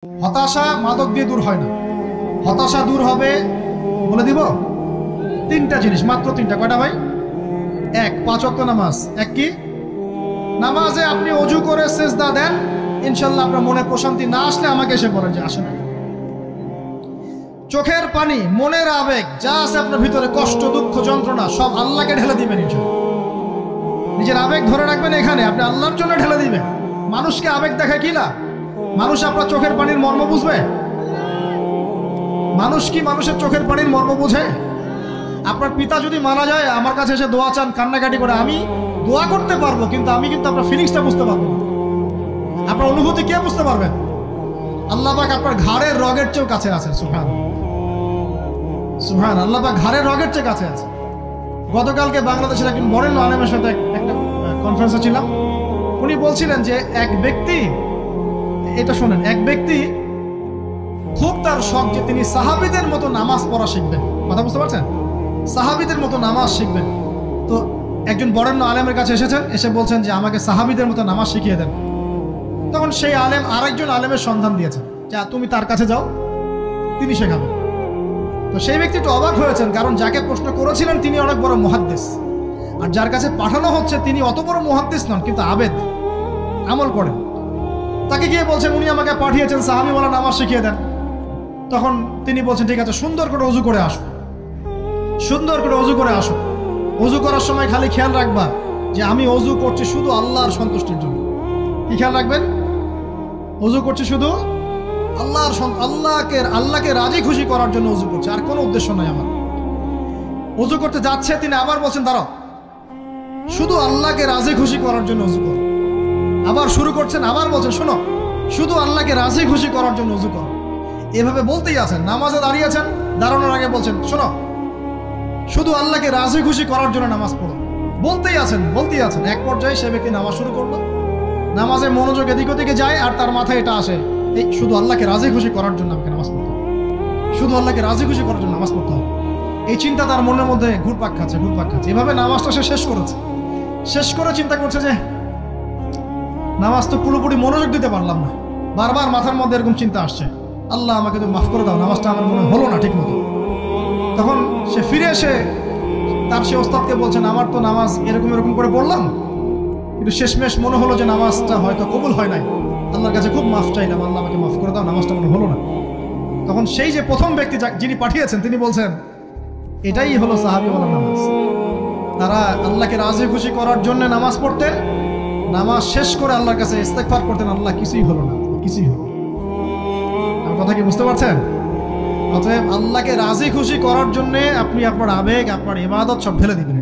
হতাশা মাদক দিয়ে দূর হয় না। হতাশা দূর হবে, বলে দিব, তিনটা জিনিস, মাত্র তিনটা। কয়টা ভাই? এক, 5 ওয়াক্ত নামাজ। এক কি? নামাজে আপনি অজু করে সেজদা দেন, ইনশাল্লাহ আপনার মনে প্রশান্তি না আসলে আমাকে এসে বলেন যে আসে না। চোখের পানি, মনের আবেগ যা আছে আপনার ভিতরে, কষ্ট, দুঃখ, যন্ত্রণা, সব আল্লাহকে ঢেলে দিবেন ইনশাল্লাহ। নিজের আবেগ ধরে রাখবেন এখানে, আপনি আল্লাহর জন্য ঢেলে দিবেন। মানুষকে আবেগ দেখায় কি লাভ? মানুষ আপনার চোখের পানির মর্ম বুঝবে? মানুষ কি মানুষের চোখের পানির মর্ম বুঝে? আপনার পিতা যদি মারা যায়, আমার কাছে এসে দোয়া চান কান্নাকাটি করে, আমি দোয়া করতে পারবো, কিন্তু আমি কিন্তু আপনার ফিলিংসটা বুঝতে পারবো না। আপনার অনুভূতি কে বুঝতে পারবেন? আল্লাহ পাক আপনার ঘাড়ের রগের চেয়েও কাছে আছে। সুবহান সুবহান, আল্লাহ পাক ঘাড়ের রগের চেয়ে কাছে আছে। গতকালকে বাংলাদেশের একজন বরেণ্য আলেমের সাথে একটা কনফারেন্সে ছিলাম। উনি বলছিলেন যে এক ব্যক্তি, এটা শোনেন, এক ব্যক্তি খুব তার শখ যে তিনি সাহাবীদের মতো নামাজ পড়া শিখবেন। কথা বুঝতে পারছেন? সাহাবীদের মতো নামাজ শিখবেন। তো একজন বরেণ্য আলেমের কাছে এসেছেন, এসে বলছেন যে আমাকে সাহাবীদের মতো নামাজ শিখিয়ে দেন। তখন সেই আলেম আরেকজন আলেমের সন্ধান দিয়েছেন, যা তুমি তার কাছে যাও, তিনি শেখাবেন। তো সেই ব্যক্তি একটু অবাক হয়েছেন, কারণ যাকে প্রশ্ন করেছিলেন তিনি অনেক বড় মুহাদ্দিস, আর যার কাছে পাঠানো হচ্ছে তিনি অত বড় মুহাদ্দিস নন, কিন্তু আবেদ, আমল করেন। তাকে গিয়ে বলছেন উনি আমাকে পাঠিয়েছেন সাহাবীওয়ালা নামাজ শিখিয়ে দেন। তখন তিনি বলছেন ঠিক আছে, সুন্দর করে অজু করে আসো, সুন্দর করে অজু করে আসো। অজু করার সময় খালি খেয়াল রাখবা যে আমি অজু করছি শুধু আল্লাহর সন্তুষ্টির জন্য। কি খেয়াল রাখবেন? অজু করছি শুধু আল্লাহকে রাজি খুশি করার জন্য অজু করছে, আর কোনো উদ্দেশ্য নাই আমার। অজু করতে যাচ্ছে, তিনি আবার বলছেন দাঁড়াও, শুধু আল্লাহকে রাজি খুশি করার জন্য অজু করো। আবার শুরু করছেন, আবার বলছেন শোনো, শুধু আল্লাহকে রাজি খুশি করার জন্য অজু করো। এভাবে বলতেই আছেন। নামাজে দাঁড়িয়েছেন, দাঁড়ানোর আগে বলছেন শোনো, শুধু আল্লাহকে রাজি খুশি করার জন্য নামাজ পড়ো। বলতেই আছেন। এক পর্যায়ে সে ব্যক্তি নামাজ শুরু করলো। নামাজে মনোযোগ এদিক ওদিকে যায়, আর তার মাথায় এটা আসে, এই শুধু আল্লাহকে রাজি খুশি করার জন্য আমাকে নামাজ পড়তে হবে, শুধু আল্লাহকে রাজি খুশি করার জন্য নামাজ পড়তে হবে। এই চিন্তা তার মনের মধ্যে ঘুরপাক খাচ্ছে। এভাবে নামাজটা সে শেষ করেছে। শেষ করে চিন্তা করছে যে নামাজ তো পুরোপুরি মনোযোগ দিতে পারলাম না। বারবার মাথার মধ্যে এরকম চিন্তা আসছে, আল্লাহ আমাকে তুমি মাফ করে দাও, নামাজটা আমার মনে হলো না ঠিক মতো। তখন সে ফিরে এসে তার সে ওস্তাদকে বলছেন, আমার তো নামাজ এরকম করে পড়লাম, কিন্তু শেষমেশ মনে হলো যে নামাজটা হয়তো কবুল হয় নাই। আল্লাহর কাছে খুব মাফ চাইলাম, আল্লাহ আমাকে মাফ করে দাও, নামাজটা মনে হলো না। তখন সেই যে প্রথম ব্যক্তি যিনি পাঠিয়েছেন তিনি বলছেন, এটাই হলো সাহাবীওয়ালা নামাজ। তারা আল্লাহকে রাজি খুশি করার জন্য নামাজ পড়তেন, নামাজ শেষ করে আল্লাহর কাছে ইস্তেগফার করতেন, আল্লাহ কিছুই হলো না, কিছুই হলো। আমার কথা কি বুঝতে পারছেন? অতএব আল্লাহকে রাজি খুশি করার জন্য আপনি আপনার আবেগ, আপনার ইবাদত সব ফেলে দিবেন।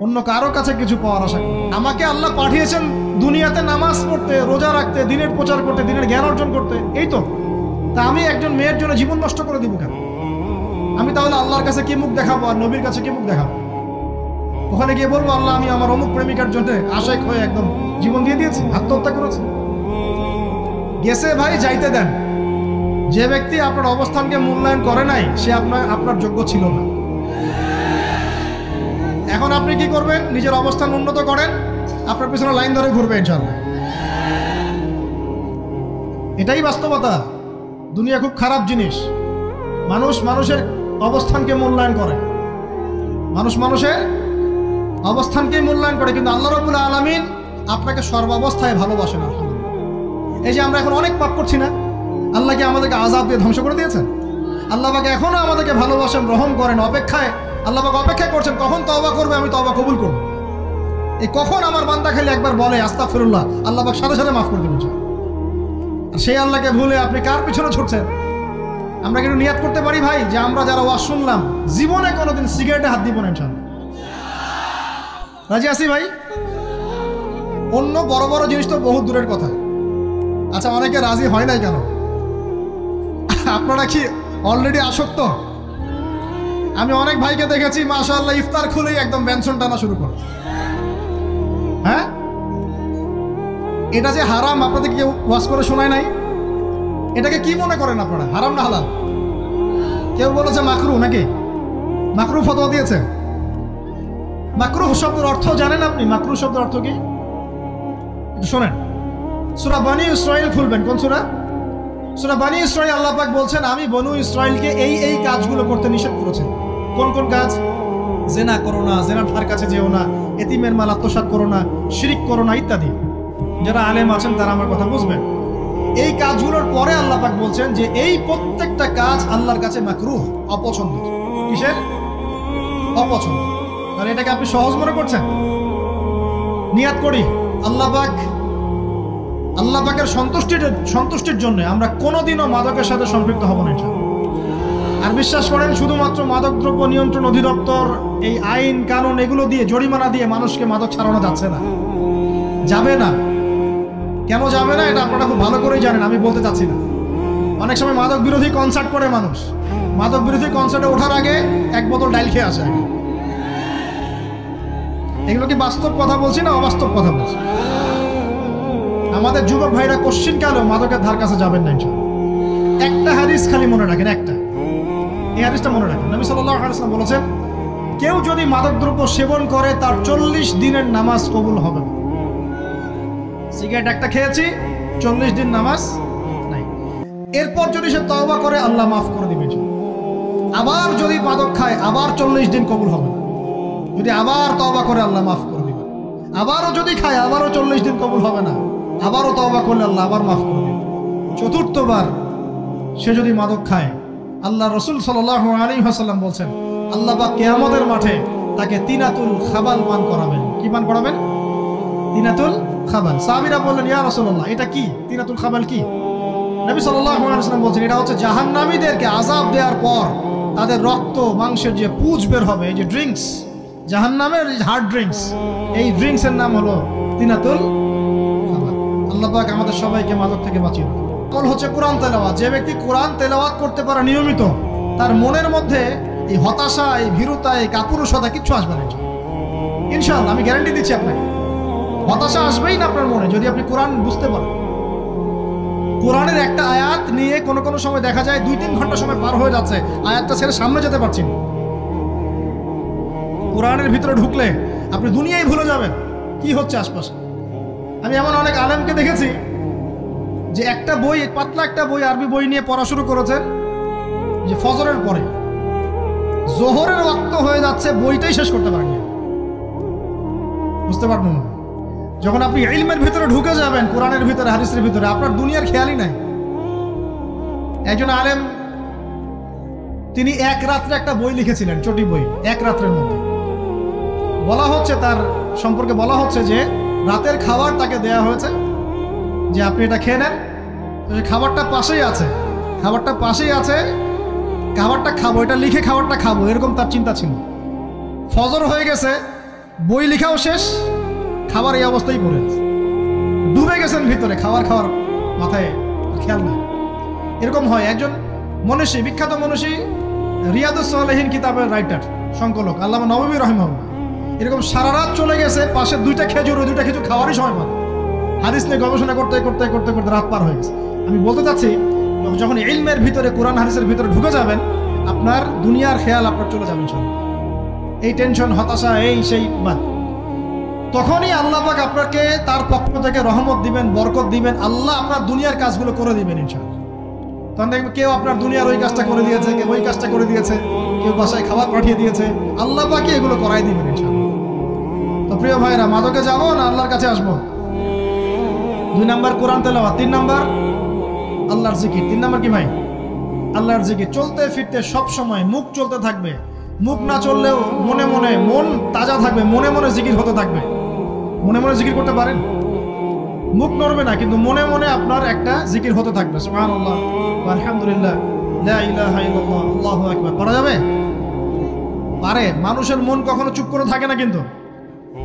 অন্য কারো কাছে কিছু পাওয়ার আশা করেন। আমাকে আল্লাহ পাঠিয়েছেন দুনিয়াতে নামাজ পড়তে, রোজা রাখতে, দিনের প্রচার করতে, দিনের জ্ঞান অর্জন করতে, এই তো। তা আমি একজন মেয়ের জন্য জীবন নষ্ট করে দিব কেন? আমি তাহলে আল্লাহর কাছে কি মুখ দেখাবো, আর নবীর কাছে কি মুখ দেখাবো? ওখানে গিয়ে বলবো আল্লাহ আমি আমার অমুক প্রেমিকার জন্য আশায় হয়ে একদম জীবন দিয়ে দিয়েছি, আত্মহত্যা করেছি। গেছে ভাই, যাইতে দেন। যে ব্যক্তি আপনার অবস্থানকে মূল্যায়ন করে নাই, সে আপনার যোগ্য ছিল না। এখন আপনি কি করবেন? নিজের অবস্থান উন্নত করেন, আপনার পিছনে লাইন ধরে ঘুরবে ইনশাআল্লাহ। এটাই বাস্তবতা। দুনিয়া খুব খারাপ জিনিস। মানুষের অবস্থানকে মূল্যায়ন করে, মানুষের অবস্থানকে মূল্যায়ন করে, কিন্তু আল্লাহ রাব্বুল আলামিন আপনাকে সর্বাবস্থায় ভালোবাসেন। আলহামদুলিল্লাহ। এই যে আমরা এখন অনেক পাপ করছি না, আল্লাহ কি আমাদেরকে আযাব দিয়ে ধ্বংস করে দিয়েছেন? আল্লাহ পাক এখনো আমাদেরকে ভালোবাসেন, রহম করেন, আল্লাহ পাক অপেক্ষায় করছেন কখন তওবা করবে, আমি তওবা কবুল করব। এই কখন আমার বান্দা খালি একবার বলে আস্তাগফিরুল্লাহ, আল্লাহ পাক সাথে সাথে মাফ করে দেবেন। আর সেই আল্লাহকে ভুলে আপনি কার পিছনে ছুটছেন? আমরা কিন্তু নিয়াত করতে পারি ভাই যে আমরা যারা ওয়াজ শুনলাম জীবনে কোনোদিন সিগারেটে হাত দিব না ইনশাআল্লাহ। রাজি আছি ভাই? অন্য বড় বড় জিনিস তো বহুত দূরের কথা। আচ্ছা, অনেকে রাজি হয় নাই কেন? আপনারা কি অলরেডি আসক্ত? আমি অনেক ভাইকে দেখেছি মাশাআল্লাহ ইফতার খুলেই একদম বেনসন টানা শুরু করে। হ্যাঁ, এটা যে হারাম আপনাদের কেউ ওয়াজ করে শোনায় নাই? এটাকে কি মনে করেন আপনারা, হারাম না হালাল? কেউ বলেছে মাকরু, নাকি মাকরু ফতোয়া দিয়েছে? মাকরুহ শব্দের অর্থ জানেন আপনি? মাকরুহ শব্দের অর্থ কি? শোনেন, সূরা বনী ইসরাঈল খুলবেন। কোন সূরা? সূরা বনী ইসরাঈল আল্লাহ পাক বলছেন আমি বনু ইসরাঈলকে এই কাজগুলো করতে নিষেধ করেছেন। কোন কোন কাজ? জেনা করো না, জেনার ধার কাছে যেও না, এতিমের মাল আত্মসাৎ করো না, শিরিক করো না ইত্যাদি। যারা আলেম আছেন তারা আমার কথা বুঝবেন। এই কাজগুলোর পরে আল্লাহ পাক বলছেন যে এই প্রত্যেকটা কাজ আল্লাহর কাছে মাকরুহ, অপছন্দ। কিসের? অপছন্দ। তাহলে এটাকে আপনি সহজ মনে করছেন? নিয়াত করি আল্লাহ পাকের সন্তুষ্টির জন্য আমরা কোনোদিনও মাদকের সাথে সম্পৃক্ত হব না। আর বিশ্বাস করেন, শুধুমাত্র মাদকদ্রব্য নিয়ন্ত্রণ অধিদপ্তর এই আইন কানুন এগুলো দিয়ে, জরিমানা দিয়ে মানুষকে মাদক ছাড়ানো যাচ্ছে না, যাবে না। কেন যাবে না এটা আপনারা খুব ভালো করেই জানেন, আমি বলতে চাচ্ছি না। অনেক সময় মাদক বিরোধী কনসার্ট করে মানুষ, মাদক বিরোধী কনসার্টে ওঠার আগে এক বোতল ডাইল খেয়ে আসে আগে। এগুলো কি বাস্তব কথা বলছি না অবাস্তব কথা বলছি? আমাদের যুবক ভাইরা কোশ্চিন কালেও মাদকের ধার কাছে যাবেন না। একটা হাদিস খালি মনে রাখেন, একটা, এই হাদিসটা মনে রাখেন। নবী সাল্লাল্লাহু আলাইহি ওয়াসাল্লাম বলেছেন, কেউ যদি মাদকদ্রব্য সেবন করে তার 40 দিনের নামাজ কবুল হবে না। সিগারেট একটা খেয়েছি, 40 দিন নামাজ নাই। এরপর যদি সে তওবা করে আল্লাহ মাফ করে দিবেন। আবার যদি মাদক খায় আবার 40 দিন কবুল হবে না। যদি আবার তওবা করে আল্লাহ মাফ করে দিবেন। আবারও যদি খায় আবারও 40 দিন কবুল হবে না। আবারও তওবা করলে আল্লাহ আবার মাফ করে দিবেন। চতুর্থবার সে যদি মাদক খায়, আল্লাহ রাসূল সাল্লাল্লাহু আলাইহি ওয়াসাল্লাম বলছেন আল্লাহ পাক কিয়ামতের মাঠে তাকে তিনাতুল খাবাল পান করাবেন। কি পান করাবেন? তিনাতুল খাবাল। সাহাবীরা বললেন, ইয়া রাসূলুল্লাহ, এটা কি তিনাতুল খাবাল? কি? নবী সাল্লাল্লাহু আলাইহি ওয়াসাল্লাম বলছেন, এটা হচ্ছে জাহান্নামীদেরকে আযাব দেওয়ার পর তাদের রক্ত মাংসের যে পুঁজ বের হবে, এই যে ড্রিঙ্কস, জাহান্নামের হার্ড ড্রিঙ্কস, এই ড্রিঙ্কসের নাম হলো তিনাতুল খাবাল। আল্লাহ পাক আমাদের সবাইকে মাদক থেকে বাঁচিয়ে রাখুন। আমল হচ্ছে কোরআন তেলাওয়াত। যে ব্যক্তি কোরআন তেলাওয়াত করতে পারে নিয়মিত, তার মনের মধ্যে এই হতাশা, এই ভীরুতা, এই কাপুরুষতা কিচ্ছু আসবে না ইনশাআল্লাহ। আমি গ্যারান্টি দিচ্ছি আপনাকে, হতাশা আসবেই না আপনার মনে যদি আপনি কোরআন বুঝতে পারেন। কোরআনের একটা আয়াত নিয়ে কোনো সময় দেখা যায় 2-3 ঘন্টা সময় পার হয়ে যাচ্ছে, আয়াতটা ছেড়ে সামনে যেতে পারছেন। কোরআনের ভিতরে ঢুকলে আপনি দুনিয়ায় ভুলে যাবেন কি হচ্ছে আশপাশে। আমি এমন অনেক আলেমকে দেখেছি যে একটা বই, পাতলা একটা বই, আরবি বই নিয়ে পড়া শুরু করেছেন, যে ফজরের পরে জোহরের ওয়াক্ত হয়ে যাচ্ছে, বইটাই শেষ করতে পারেন। বুঝতে পারবেন না? যখন আপনি ইলমের ভিতরে ঢুকে যাবেন, কোরআনের ভিতরে, হাদিসের ভিতরে, আপনার দুনিয়ার খেয়ালই নাই। একজন আলেম, তিনি এক রাত্রে একটা বই লিখেছিলেন, চটি বই, এক রাত্রের মধ্যে। বলা হচ্ছে, তার সম্পর্কে বলা হচ্ছে যে রাতের খাবার তাকে দেয়া হয়েছে, যে আপনি এটা খেয়ে নেন। খাবারটা পাশেই আছে, খাবারটা খাবো, এটা লিখে খাবারটা খাবো, এরকম তার চিন্তা ছিল। ফজর হয়ে গেছে, বই লেখাও শেষ, খাবার এই অবস্থায় পড়ে ডুবে গেছেন ভিতরে, খাওয়ার মাথায় খেয়াল নাই। এরকম হয়। একজন মনীষী, বিখ্যাত মনীষী, রিয়াদুস সালেহিন কিতাবের রাইটার, সংকলক আল্লামা নববী রাহিমাহুল্লাহ, এরকম সারা রাত চলে গেছে, পাশে 2টা খেজুর, ওই 2টা খেজুর খাওয়ারই সময় পান। হাদিস নিয়ে গবেষণা করতে রাত পার হয়ে গেছে। আমি বলতে চাচ্ছি, যখন ইলমের ভিতরে, কোরআন হাদিসের ভিতরে ঢুকে যাবেন, আপনার দুনিয়ার খেয়াল আপনার চলে যাবেন সব। এই টেনশন, হতাশা, এই সেই বাদ। তখনই আল্লাহ পাক আপনাকে তার পক্ষ থেকে রহমত দিবেন, বরকত দিবেন। আল্লাহ আপনার দুনিয়ার কাজগুলো করে দিবেন ইনশাআল্লাহ। তখন দেখবেন কেউ আপনার দুনিয়ার ওই কাজটা করে দিয়েছে, কেউ ওই কাজটা করে দিয়েছে, কেউ বাসায় খাবার পাঠিয়ে দিয়েছে। আল্লাহ পাকই এগুলো করাই দিবেন ইনশাআল্লাহ। তো প্রিয় ভাইরা, মাদকে যাবো না আল্লাহর কাছে আসবো? 2 নাম্বার কোরআন তেলাওয়াত, 3 নাম্বার আল্লাহর জিকির। 3 নাম্বার কি ভাই? আল্লাহর জিকির। চলতে ফিরতে সব সময় মুখ চলতে থাকবে, মুখ না চললেও মনে মনে মন তাজা থাকবে, মনে মনে জিকির হতে থাকবে। মনে মনে জিকির করতে পারেন? মুখ নড়বে না, কিন্তু মনে মনে আপনার একটা জিকির হতে থাকবে। সুবহানাল্লাহ, আলহামদুলিল্লাহ, লা ইলাহা ইল্লাল্লাহ, আল্লাহু আকবার। পারা যাবে? পারে। মানুষের মন কখনো চুপ করে থাকে না, কিন্তু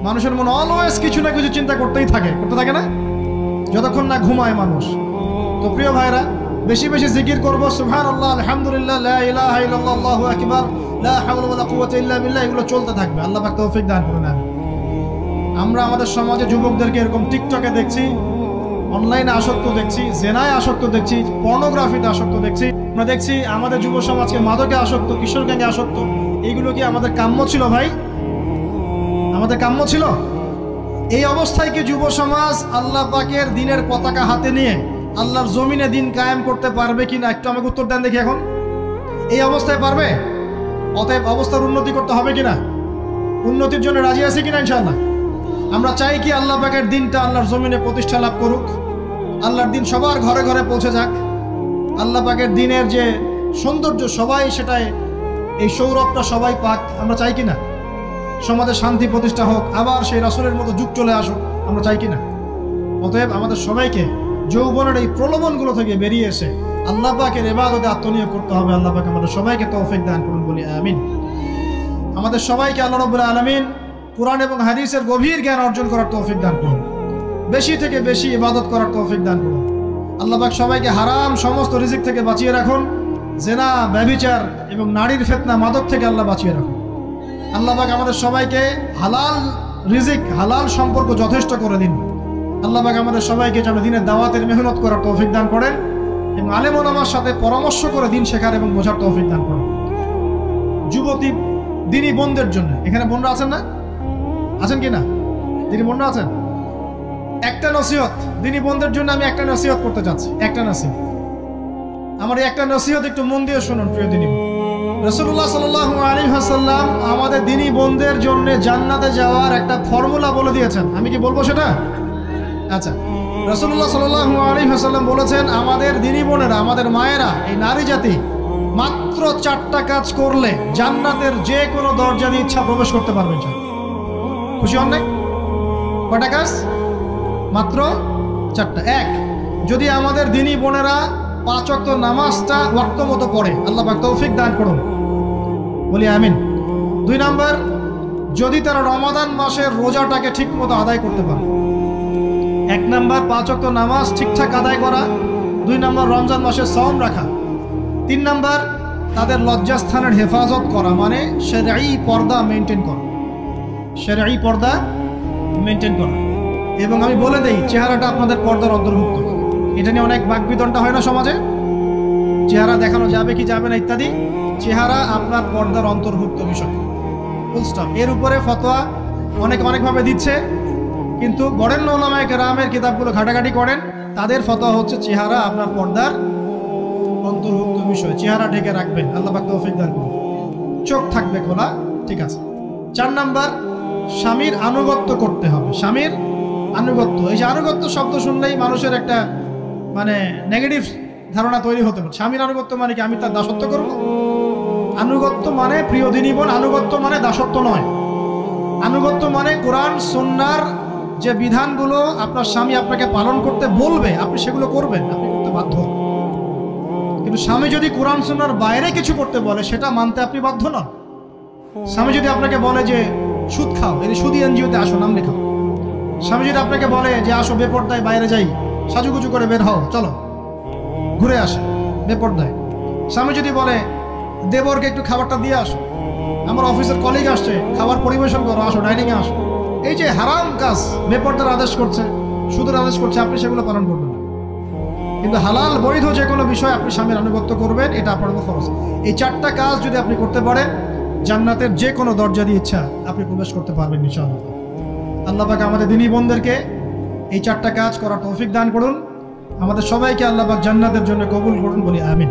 মানুষের মন অলওয়েজ কিছু না কিছু চিন্তা করতে থাকে না, যতক্ষণ না ঘুমায় মানুষ। তো প্রিয় ভাইরা, বেশি বেশি জিকির করব। সুবহানাল্লাহ, আলহামদুলিল্লাহ, লা ইলাহা ইল্লাল্লাহ, আল্লাহু আকবার, লা হাওলা ওয়ালা কুওয়াতা ইল্লা বিল্লাহ, এগুলো চলতে থাকবে। আল্লাহ পাক তৌফিক দান করুন। আমরা আমাদের সমাজে যুবকদেরকে এরকম টিকটকে দেখছি, অনলাইনে আসক্ত দেখছি, জেনায় আসক্ত দেখছি, পর্নোগ্রাফিতে আসক্ত দেখছি। আমরা দেখছি আমাদের যুব সমাজকে মাদকে আসক্ত, কিশোর গ্যাংয়ে আসক্ত। এইগুলো কি আমাদের কাম্য ছিল ভাই? আমাদের কাম্য ছিল? এই অবস্থায় কি যুব সমাজ আল্লাহ পাকের দ্বীনের পতাকা হাতে নিয়ে আল্লাহর জমিনে দিন কায়েম করতে পারবে কিনা একটু আমাকে উত্তর দেন দেখি। এখন এই অবস্থায় পারবে? অতএব অবস্থার উন্নতি করতে হবে কিনা? উন্নতির জন্য রাজি আছে কিনা ইনশাআল্লাহ? আমরা চাই কি আল্লাহ পাকের দিনটা আল্লাহর জমিনে প্রতিষ্ঠা লাভ করুক, আল্লাহর দিন সবার ঘরে ঘরে পৌঁছে যাক, আল্লাহ পাকের দিনের যে সৌন্দর্য সবাই সেটাই, এই সৌরভটা সবাই পাক। আমরা চাই কিনা? সমাজে শান্তি প্রতিষ্ঠা হোক, আবার সেই রাসূলের মতো যুগ চলে আসুক, আমরা চাই কিনা? অতএব আমাদের সবাইকে যৌবনের এই প্রলোভনগুলো থেকে বেরিয়ে এসে আল্লাহ পাকের ইবাদতে আত্মনিয়োগ করতে হবে। আল্লাহ পাক আমাদের সবাইকে তৌফিক দান করুন, বলি আমিন। আমাদের সবাইকে আল্লাহ রাব্বুল আলামিন কুরআন এবং হাদিসের গভীর জ্ঞান অর্জন করার তৌফিক দান করুন, বেশি থেকে বেশি ইবাদত করার তৌফিক দান করুন। আল্লাহ পাক সবাইকে হারাম সমস্ত রিজিক থেকে বাঁচিয়ে রাখুন, জেনা, ব্যভিচার এবং নারীর ফিতনা, মাদক থেকে আল্লাহ বাঁচিয়ে রাখুন। আল্লাহ পাক আমাদের সবাইকে হালাল রিজিক, হালাল সম্পর্ক যথেষ্ট করে দিন। আল্লাহ পাক আমাদের সবাইকে যেন দিনের দাওয়াতের মেহনত করার তৌফিক দান করেন এবং আলেম ওলামার সাথে পরামর্শ করে দিন শেখার এবং বোঝার তৌফিক দান করেন। যুবতী দিনী বোনদের জন্য, এখানে বোনরা আছেন না? আছেন কি না? দিনী বোনরা আছেন? একটা নসিহত দিনী বোনদের জন্য আমি একটা নসিহত করতে চাচ্ছি, একটা নসিহত। আমার এই একটা নসিহত একটু মন দিয়ে শুনুন প্রিয় দিনী বোন। রাসূলুল্লাহ সাল্লাল্লাহু আলাইহি ওয়াসাল্লাম আমাদের দিনী বোনদের জন্য জান্নাতে যাওয়ার একটা ফর্মুলা বলে দিয়েছেন। আমি কি বলবো সেটা? আচ্ছা, রাসূলুল্লাহ সাল্লাল্লাহু আলাইহি ওয়াসাল্লাম বলেছেন আমাদের দিনী বোনেরা, আমাদের মায়েরা, এই নারী জাতি মাত্র 4টা কাজ করলে জান্নাতের যে কোনো দরজা দিয়ে ইচ্ছা প্রবেশ করতে পারবেন। খুশি হন নাই? কয়টা কাজ? মাত্র 4টা। এক, যদি আমাদের দিনী বোনেরা 5 ওয়াক্ত নামাজটা ওয়াক্ত মতো পড়ে, আল্লাহ পাক তৌফিক দান করুন, বলি আমিন। 2 নাম্বার, যদি তারা রমাদান মাসের রোজাটাকে ঠিক মতো আদায় করতে পারে। 1 নাম্বার 5 ওয়াক্ত নামাজ ঠিকঠাক আদায় করা, 2 নাম্বার রমজান মাসে সওম রাখা, 3 নাম্বার তাদের লজ্জাস্থানের হেফাজত করা, মানে শরঈ পর্দা মেনটেন করা, শরঈ পর্দা মেনটেন করা। এবং আমি বলে দেই, চেহারাটা আপনাদের পর্দার অন্তর্ভুক্ত। এটা নিয়ে অনেক বাকবিতণ্ডা হয় না সমাজে, চেহারা দেখানো যাবে কি যাবে না ইত্যাদি। চেহারা আপনার পর্দার অন্তর্ভুক্ত বিষয়, ফুল স্টপ। এর উপরে ফতোয়া অনেকভাবে দিচ্ছে, কিন্তু বরেণ্য উলামায়ে কেরামের কিতাবগুলো ঘাটাঘাটি করেন, তাদের ফতোয়া হচ্ছে চেহারা আপনার পর্দার অন্তর্ভুক্ত বিষয়, চেহারা ঢেকে রাখবেন, আল্লাহ পাক তৌফিক দান করুন। চোখ থাকবে খোলা, ঠিক আছে। 4 নাম্বার, স্বামীর আনুগত্য করতে হবে। স্বামীর আনুগত্য, এই যে আনুগত্য শব্দ শুনলেই মানুষের একটা মানে নেগেটিভ ধারণা তৈরি হতে পারে। স্বামীর আনুগত্য মানে কি আমি তার দাসত্ব করব? আনুগত্য মানে, প্রিয় দিনী বোন, আনুগত্য মানে দাসত্ব নয়। আনুগত্য মানে কোরআন সুন্নাহর যে বিধানগুলো আপনার স্বামী আপনাকে পালন করতে বলবে, আপনি সেগুলো করবেন, আপনি করতে বাধ্য। কিন্তু স্বামী যদি কোরআন সুন্নাহর বাইরে কিছু করতে বলে, সেটা মানতে আপনি বাধ্য নন। স্বামী যদি আপনাকে বলে যে সুদ খাও, এই সুদি এনজিওতে আসো, নাম লেখাও। স্বামী যদি আপনাকে বলে যে আসো বেপরদায় বাইরে যাই, সাজুগুজু করে বের হও, চলো ঘুরে আসো বেপরদায়। স্বামী যদি বলে দেবরকে একটু খাবারটা দিয়ে আসো, আমার অফিসের কলিগ আসছে, খাবার পরিবেশন করো, আসো ডাইনিংয়ে আসো। এই যে হারাম কাজ, বেপরদার আদেশ করছে, সুদের আদেশ করছে, আপনি সেগুলো পালন করবেন না। কিন্তু হালাল বৈধ যে কোনো বিষয় আপনি স্বামীর আনুগত্য করবেন, এটা আপনার উপর ফরজ। এই 4টা কাজ যদি আপনি করতে পারেন, জান্নাতের যে কোনো দরজা দিয়ে ইচ্ছা আপনি প্রবেশ করতে পারবেন ইনশাআল্লাহ। আল্লাহ পাক আমাদের দিনী বোনদেরকে এই 4টা কাজ করার তৌফিক দান করুন। আমাদের সবাইকে আল্লাহ পাক জান্নাতের জন্য কবুল করুন, বলি আমিন।